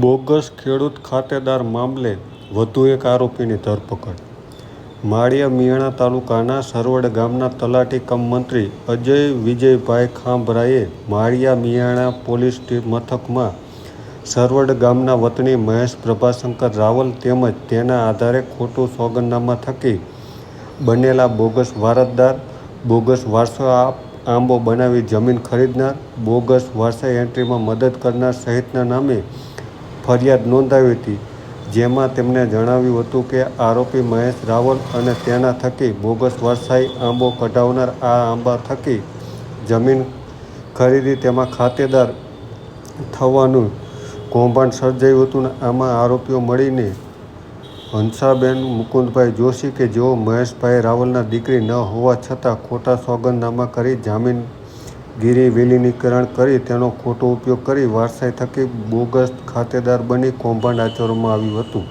Bogus ખેડૂત ખાતેદાર મામલે વધુ એક આરોપીની ધરપકડ. માળિયા મિયાણા તાલુકાના સરવડ ગામના તલાટી કમ મંત્રી અજય વિજયભાઈ ખાંભરાએ માળિયા મિયાણા પોલીસ મથકમાં સરવડ ગામના વતની મહેશ પ્રભાશંકર રાવલ તેમજ તેના આધારે ખોટું સોગંદનામા થકી બનેલા બોગસ વારસદાર, બોગસ વારસો આંબો બનાવી જમીન ખરીદનાર, બોગસ વારસાઈ એન્ટ્રીમાં મદદ કરનાર સહિતના નામે ફરિયાદ નોંધાવી હતી. જેમાં તેમણે જણાવ્યું હતું કે આરોપી મહેશ રાવલ અને તેના થકી બોગસ વારસાઈ આંબો કઢાવનાર આ આંબા થકી જમીન ખરીદી તેમાં ખાતેદાર થવાનું કૌભાંડ સર્જાયું હતું. આમાં આરોપીઓ મળીને હંસાબેન મુકુંદભાઈ જોશી કે જેઓ મહેશભાઈ રાવલના દીકરી ન હોવા છતાં ખોટા સોગંદનામા કરી જામીનગીરી વિલીનીકરણ કરી તેનો ખોટો ઉપયોગ કરી વારસાઈ થકી બોગસ ખાતેદાર બની કૌભાંડ આચરવામાં આવ્યું હતું.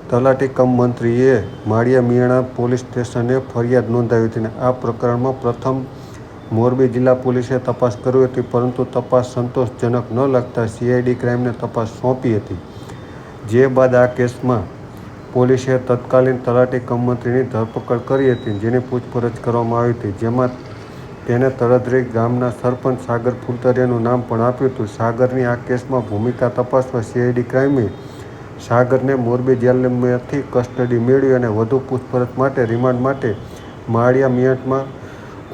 તલાટી કમ મંત્રીએ માળિયા મિયાણા પોલીસ સ્ટેશને ફરિયાદ નોંધાવી હતી. આ પ્રકરણમાં પ્રથમ મોરબી જિલ્લા પોલીસે તપાસ કરી હતી, પરંતુ તપાસ સંતોષજનક ન લાગતા CID ક્રાઇમને તપાસ સોંપી હતી. જે બાદ આ કેસમાં પોલીસે તત્કાલીન તલાટી કમ મંત્રીની ધરપકડ કરી હતી, જેની પૂછપરછ કરવામાં આવી હતી. જેમાં તેને તરધરી ગામના સરપંચ સાગર ફુલતરિયાનું નામ પણ આપ્યું હતું. સાગરની આ કેસમાં ભૂમિકા તપાસવા CID ક્રાઇમે સાગરને મોરબી જેલમાંથી કસ્ટડી મેળવી અને વધુ પૂછપરછ માટે રિમાન્ડ માટે માળિયા મિયાણા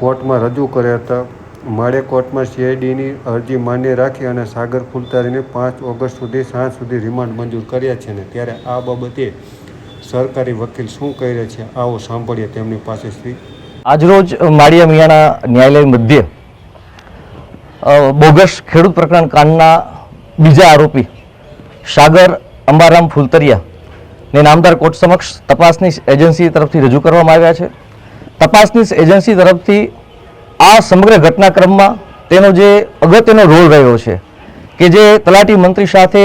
કોર્ટમાં રજૂ કર્યા હતા. માળિયા કોર્ટમાં CIDની અરજી માન્ય રાખી અને સાગર ફુલતરિયાને 5 ઓગસ્ટ સુધી સાંજ સુધી રિમાન્ડ મંજૂર કર્યા છે. ત્યારે આ બાબતે સરકારી વકીલ શું કહી રહ્યા છે, આવો સાંભળીએ તેમની પાસેથી. આજરોજ માળિયા મિયાણા ન્યાયાલય મધ્યે બોગસ ખેડૂત પ્રકરણ કાંડના બીજા આરોપી સાગર અંબારામ ફુલતરિયા ને નામદાર કોર્ટ સમક્ષ તપાસની એજન્સી તરફથી રજૂ કરવામાં આવ્યા છે. તપાસની એજન્સી તરફથી આ સમગ્ર ઘટનાક્રમમાં તેનો જે અગત્યનો રોલ રહ્યો છે કે જે તલાટી મંત્રી સાથે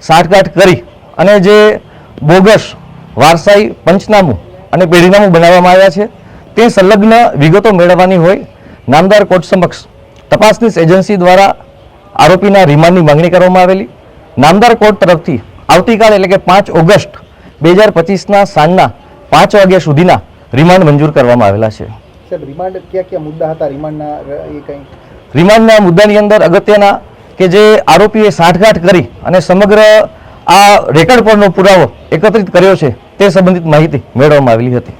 સાંઠગાંઠ કરી અને જે બોગસ વારસાઈ પંચનામું અને પેઢીનામું બનાવવામાં આવ્યા છે તે સંલગ્ન વિગતો મેળવવાની હોય નામદાર કોર્ટ સમક્ષ તપાસની એજન્સી દ્વારા આરોપીના રિમાન્ડની માંગણી કરવામાં આવેલી. નામદાર કોર્ટ તરફથી આવતીકાલ એટલે કે 5 ઓગસ્ટ 2025ના સાંજના 5 વાગ્યા સુધીના રિમાન્ડ મંજૂર કરવામાં આવેલા છે. સાહેબ, રિમાન્ડ કયા મુદ્દા હતા? રિમાન્ડના મુદ્દાની અંદર અગત્યના કે જે આરોપીએ સાંઠગાંઠ કરી અને સમગ્ર આ રેકર્ડ પરનો પુરાવો એકત્રિત કર્યો છે તે સંબંધિત માહિતી મેળવવામાં આવેલી હતી.